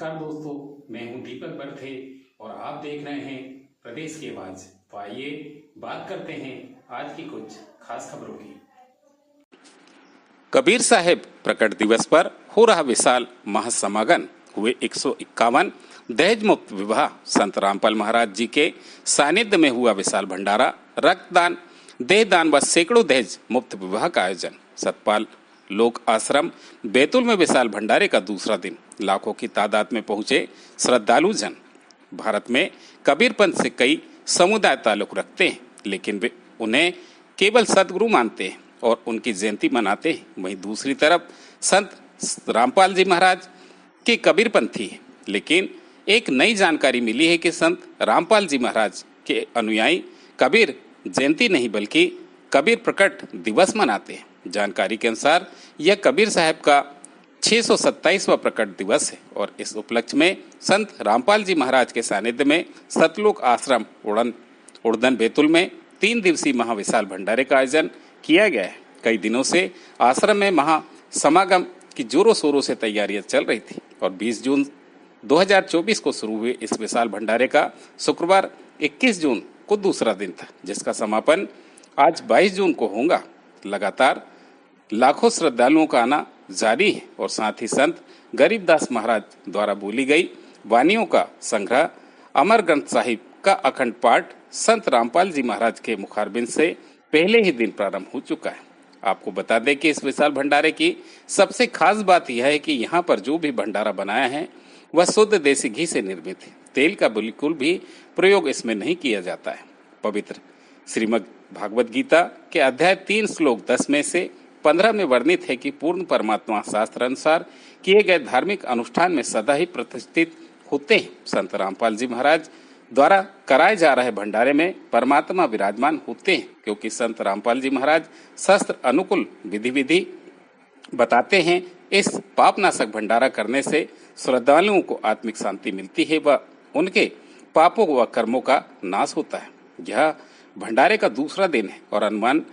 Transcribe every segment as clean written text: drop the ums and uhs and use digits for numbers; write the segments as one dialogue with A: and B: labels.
A: नमस्कार दोस्तों, मैं हूं दीपक बर्थे और आप देख रहे हैं प्रदेश की आवाज। तो आइए बात करते हैं आज की कुछ खास खबरों की।
B: कबीर साहेब प्रकट दिवस पर हो रहा विशाल महासमागम। हुए 151 दहेज मुक्त विवाह। संत रामपाल महाराज जी के सानिध्य में हुआ विशाल भंडारा, रक्तदान, देहदान व सैकड़ों दहेज मुक्त विवाह का आयोजन। सतपाल लोक आश्रम बैतूल में विशाल भंडारे का दूसरा दिन। लाखों की तादाद में पहुंचे श्रद्धालु जन। भारत में कबीर पंथ से कई समुदाय ताल्लुक रखते हैं, लेकिन वे उन्हें केवल सदगुरु मानते हैं और उनकी जयंती मनाते हैं। वहीं दूसरी तरफ संत रामपाल जी महाराज के कबीर पंथी है, लेकिन एक नई जानकारी मिली है कि संत रामपाल जी महाराज के अनुयायी कबीर जयंती नहीं बल्कि कबीर प्रकट दिवस मनाते हैं। जानकारी के अनुसार यह कबीर साहब का 627वां प्रकट दिवस है और इस उपलक्ष्य में संत रामपाल जी महाराज के सानिध्य में सतलोक आश्रम उड़दन बैतूल में 3 दिवसीय महाविशाल भंडारे का आयोजन किया गया है। कई दिनों से आश्रम में महासमागम की जोरों शोरों से तैयारियां चल रही थी और 20 जून 2024 को शुरू हुए इस विशाल भंडारे का शुक्रवार 21 जून को दूसरा दिन था, जिसका समापन आज 22 जून को होगा। लगातार लाखों श्रद्धालुओं का आना जारी है और साथ ही संत गरीबदास महाराज द्वारा बोली गई वाणियों का संग्रह अमर ग्रंथ साहिब का अखंड पाठ संत रामपाल जी महाराज के मुखारबिंद से पहले ही दिन प्रारंभ हो चुका है। आपको बता दें कि इस विशाल भंडारे की सबसे खास बात यह है कि यहाँ पर जो भी भंडारा बनाया है वह शुद्ध देसी घी से निर्मित है। तेल का बिल्कुल भी प्रयोग इसमें नहीं किया जाता है। पवित्र श्रीमद् भागवत गीता के अध्याय 3 श्लोक 10 में से 15 में वर्णित है कि पूर्ण परमात्मा शास्त्र अनुसार किए गए धार्मिक अनुष्ठान में सदा ही प्रतिष्ठित होते हैं। संत रामपाल जी महाराज द्वारा कराए जा रहे भंडारे में परमात्मा विराजमान होते हैं, क्योंकि संत रामपाल जी महाराज शास्त्र अनुकूल विधि बताते हैं। इस पापनाशक भंडारा करने से श्रद्धालुओं को आत्मिक शांति मिलती है व उनके पापों व कर्मों का नाश होता है। यह भंडारे का दूसरा दिन है और अनुमान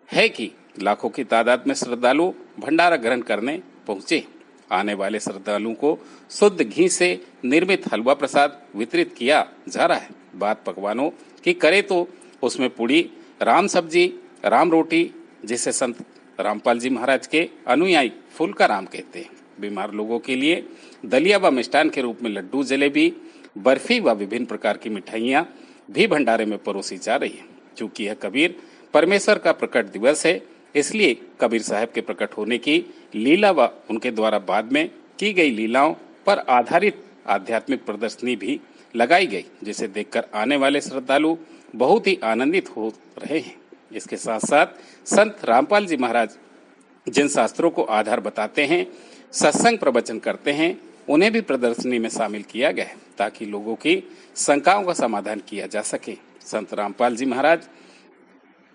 B: है कि लाखों की तादाद में श्रद्धालु भंडारा ग्रहण करने पहुंचे। आने वाले श्रद्धालुओं को शुद्ध घी से निर्मित हलवा प्रसाद वितरित किया जा रहा है। बात पकवानों की करें तो उसमें पूड़ी, राम सब्जी, राम रोटी, जिसे संत रामपाल जी महाराज के अनुयायी फूल का राम कहते हैं। बीमार लोगों के लिए दलिया व मिष्ठान के रूप में लड्डू, जलेबी, बर्फी व विभिन्न प्रकार की मिठाइयाँ भी भंडारे में परोसी जा रही है। चूंकि यह कबीर परमेश्वर का प्रकट दिवस है, इसलिए कबीर साहब के प्रकट होने की लीला व उनके द्वारा बाद में की गई लीलाओं पर आधारित आध्यात्मिक प्रदर्शनी भी लगाई गई, जिसे देखकर आने वाले श्रद्धालु बहुत ही आनंदित हो रहे हैं। इसके साथ साथ संत रामपाल जी महाराज जिन शास्त्रों को आधार बताते हैं, सत्संग प्रवचन करते हैं, उन्हें भी प्रदर्शनी में शामिल किया गया है ताकि लोगों की शंकाओं का समाधान किया जा सके। संत रामपाल जी महाराज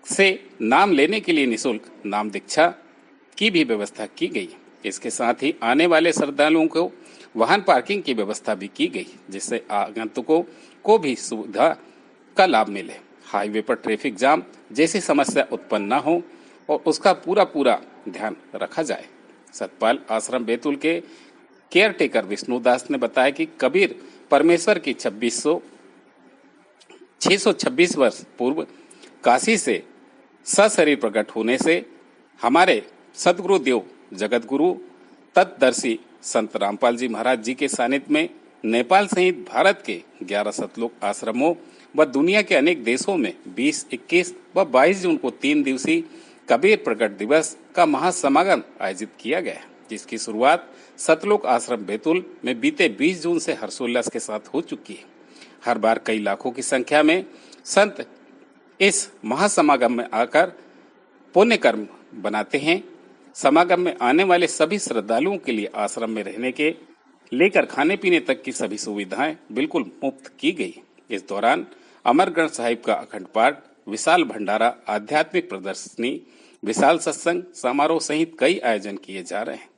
B: से नाम लेने के लिए निःशुल्क नाम दीक्षा की भी व्यवस्था की गई। इसके साथ ही आने वाले श्रद्धालुओं को वाहन पार्किंग की व्यवस्था भी की गई, जिससे आगंतुकों को भी सुविधा का लाभ मिले। हाईवे पर ट्रैफिक जाम जैसी समस्या उत्पन्न न हो और उसका पूरा ध्यान रखा जाए। सतपाल आश्रम बैतूल के केयर टेकर विष्णुदास ने बताया कि कबीर परमेश्वर की 626 वर्ष पूर्व काशी से सशरीर प्रकट होने से हमारे सदगुरु देव जगत गुरु तत्दर्शी संत रामपाल जी महाराज जी के सानिध्य में नेपाल सहित भारत के 11 सतलोक आश्रमों व दुनिया के अनेक देशों में 20, 21 व 22 जून को 3 दिवसीय कबीर प्रकट दिवस का महासमागम आयोजित किया गया, जिसकी शुरुआत सतलोक आश्रम बैतूल में बीते 20 जून से हर्षोल्लास के साथ हो चुकी है। हर बार कई लाखों की संख्या में संत इस महासमागम में आकर पुण्य कर्म बनाते हैं। समागम में आने वाले सभी श्रद्धालुओं के लिए आश्रम में रहने के लेकर खाने पीने तक की सभी सुविधाएं बिल्कुल मुफ्त की गई। इस दौरान अमर ग्रंथ साहिब का अखंड पाठ, विशाल भंडारा, आध्यात्मिक प्रदर्शनी, विशाल सत्संग समारोह सहित कई आयोजन किए जा रहे हैं।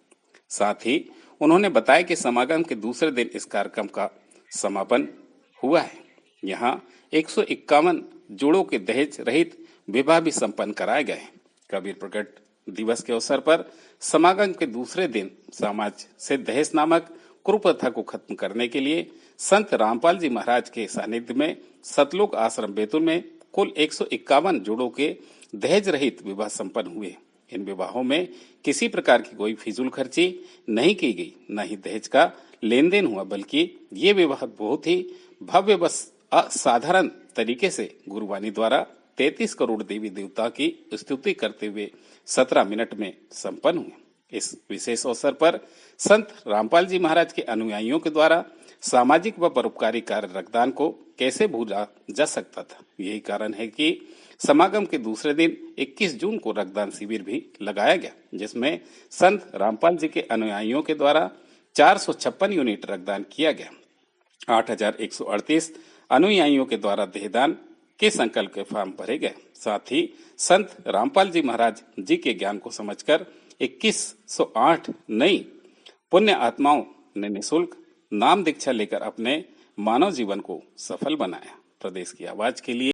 B: साथ ही उन्होंने बताया कि समागम के दूसरे दिन इस कार्यक्रम का समापन हुआ है। यहाँ 151 जोड़ों के दहेज रहित विवाह भी संपन्न कराए गए। कबीर प्रकट दिवस के अवसर पर समागम के दूसरे दिन समाज से दहेज नामक कुप्रथा को खत्म करने के लिए संत रामपाल जी महाराज के सानिध्य में सतलोक आश्रम बैतूल में कुल 151 जोड़ों के दहेज रहित विवाह संपन्न हुए। इन विवाहों में किसी प्रकार की कोई फिजूल खर्ची नहीं की गई, न ही दहेज का लेन देन हुआ, बल्कि ये विवाह बहुत ही भव्य व असाधारण तरीके से गुरुवाणी द्वारा 33 करोड़ देवी देवता की स्तुति करते हुए 17 मिनट में संपन्न हुए। इस विशेष अवसर पर संत रामपाल जी महाराज के अनुयायियों के द्वारा सामाजिक व परोपकारी कार्य रक्तदान को कैसे भूला जा सकता था। यही कारण है कि समागम के दूसरे दिन 21 जून को रक्तदान शिविर भी लगाया गया, जिसमें संत रामपाल जी के अनुयायियों के द्वारा 456 यूनिट रक्तदान किया गया। 8,138 अनुयायियों के द्वारा देहदान के संकल्प के फॉर्म भरे गए। साथ ही संत रामपाल जी महाराज जी के ज्ञान को समझकर 2108 नई पुण्य आत्माओं ने निःशुल्क नाम दीक्षा लेकर अपने मानव जीवन को सफल बनाया। प्रदेश की आवाज के लिए